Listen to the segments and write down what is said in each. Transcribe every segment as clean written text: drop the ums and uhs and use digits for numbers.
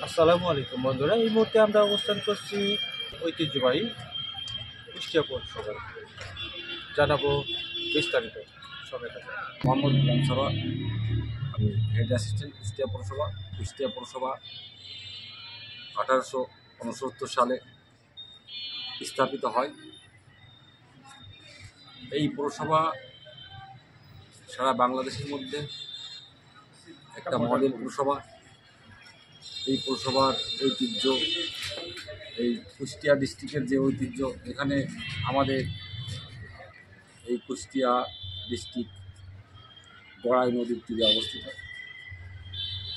আসসালামু আলাইকুম বন্ধুরা, এই মুহূর্তে আমরা অবস্থান করছি ঐতিহ্যবাহী কুষ্টিয়া পৌরসভায়। জানাবো বিস্তারিত সঙ্গে থাকুন। মোহাম্মদ মনসরা, আমি হেড অ্যাসিস্ট্যান্ট কুষ্টিয়া পৌরসভা 1869 সালে স্থাপিত হয়। এই পৌরসভা সারা বাংলাদেশের মধ্যে একটা মডেল পৌরসভা। এই পৌরসভার ঐতিহ্য, এই কুষ্টিয়া ডিস্ট্রিক্টের যে ঐতিহ্য, এখানে আমাদের এই কুষ্টিয়া ডিস্ট্রিক্ট গড়াই নদীর তীরে অবস্থিত।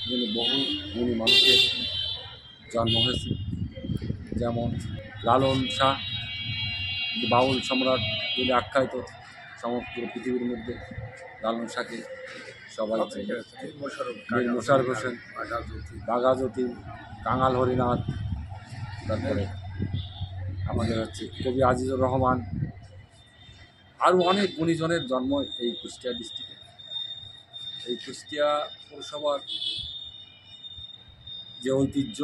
এখানে বহু গুণী মানুষের জন্ম হয়েছে, যেমন লালন শাহ, বাউল সম্রাট বলে আখ্যায়িত সমগ্র পৃথিবীর মধ্যে। লালন শাহকে সবাই চেনে। মীর মোশাররফ হোসেন, বাঘা যতীন, কাঙাল হরিনাথ, তারপরে আমাদের কবি আজিজুর রহমান, আরও অনেক গুণীজনের জন্ম এই কুষ্টিয়া ডিস্ট্রিক্টে। এই কুষ্টিয়া পৌরসভার যে ঐতিহ্য,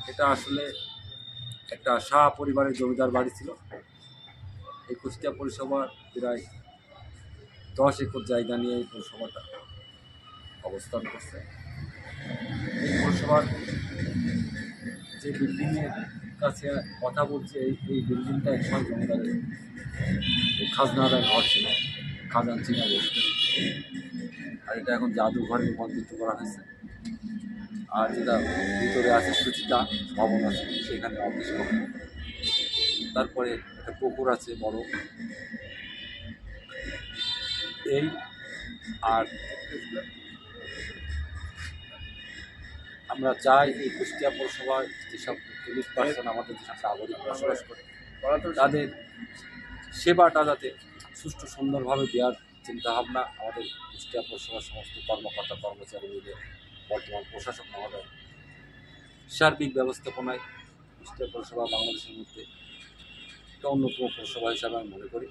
এটা আসলে একটা শাহ পরিবারের জমিদার বাড়ি ছিল। এই কুষ্টিয়া পৌরসভার প্রায় 10 একর জায়গা নিয়ে এই পৌরসভাটা অবস্থান করছে। এই পৌরসভার যে বিল্ডিংয়ের কাছে কথা বলছে, এই বিল্ডিংটা একসময় জমিদারের এই খাজনাদার ঘর ছিল, খাজানচিনা বসত। আর এটা এখন জাদুঘরে রূপান্তরিত করা হয়েছে। আর যেটা ভিতরে আছে সুচিতা ভবন আছে, সেখানে অফিস ভবন। তারপরে একটা পুকুর আছে বড়। এই আর আমরা চাই এই কুষ্টিয়া পৌরসভায় যেসব পুলিশ পার্সন আমাদের যেসব নাগরিক বসবাস করে, তাদের সেবাটা যাতে সুষ্ঠু সুন্দরভাবে দেওয়ার চিন্তাভাবনা আমাদের কুষ্টিয়া পৌরসভার সমস্ত কর্মকর্তা কর্মচারী মিলে, বর্তমান প্রশাসক মহোদয় সার্বিক ব্যবস্থাপনায় কুষ্টিয়া পৌরসভা বাংলাদেশের মধ্যে একটা অন্যতম পৌরসভা হিসাবে আমি মনে করি।